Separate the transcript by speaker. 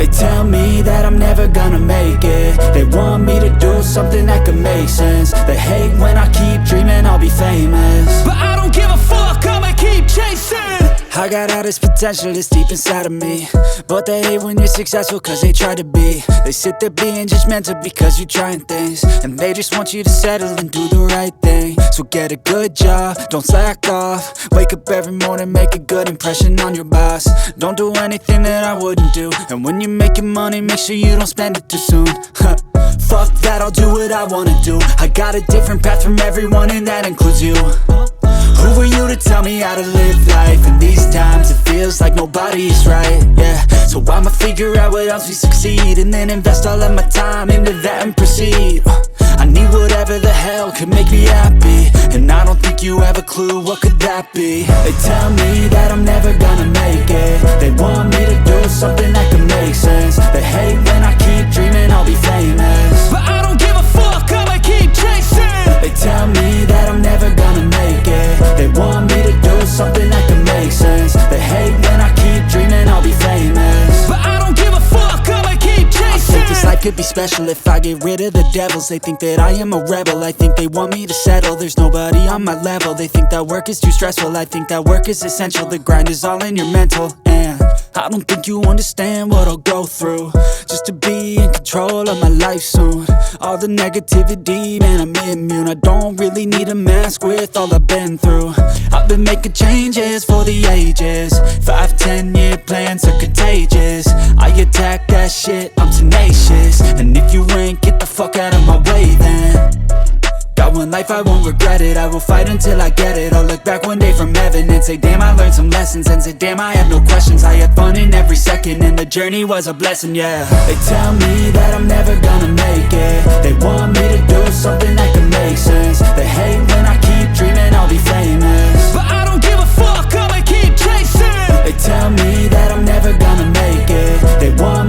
Speaker 1: They tell me that I'm never gonna make it. They want me to do something that could make sense. They hate when I keep dreaming I'll be famous,
Speaker 2: but I don't give a fuck, I'ma keep chasing.
Speaker 1: I got all this potential that's deep inside of me, but they hate when you're successful cause they try to be. They sit there being judgmental because you're trying things, and they just want you to settle and do the right thing. So get a good job, don't slack off. Wake up every morning, make a good impression on your boss. Don't do anything that I wouldn't do, and when you're making money, make sure you don't spend it too soon. Fuck that, I'll do what I wanna do. I got a different path from everyone, and that includes you. Who are you to tell me how to live life? In these times it feels like nobody is right, yeah. So I'ma figure out what else we succeed, and then invest all of my time into that and proceed. I need whatever the hell could make me happy, and I don't think you have a clue what could that be. They tell me that I'm never gonna make it. They want me to do something that could make sense. They hate when I keep dreaming I'll be famous,
Speaker 2: but I don't give a fuck, I'ma keep chasing.
Speaker 1: They tell me that I'm never gonna make it. They want me to do something that can make sense. They hate when I keep dreaming I'll be famous,
Speaker 2: but I don't give a fuck, I'ma keep chasing.
Speaker 1: I think this life could be special if I get rid of the devils. They think that I am a rebel, I think they want me to settle. There's nobody on my level. They think that work is too stressful, I think that work is essential. The grind is all in your mental, and I don't think you understand what I'll go through just to be in control of my life soon. All the negativity, man, I'm immune. I don't really need a mask with all I've been through. I've been making changes for the ages. 5-10 year plans are contagious. I attack that shit, I'm tenacious. And if you ain't, get the fuck out of my way then. Got one life, I won't regret it. I will fight until I get it. I'll look back one day from heaven and say damn, I learned some lessons. And say damn, I have no questions. I had fun in every second, and the journey was a blessing, yeah. They tell me that I'm never gonna make it. They want me to do something that can make sense. They hate when I keep dreaming I'll be famous,
Speaker 2: but I don't give a fuck, I'ma keep chasing.
Speaker 1: They tell me that I'm never gonna make it. They want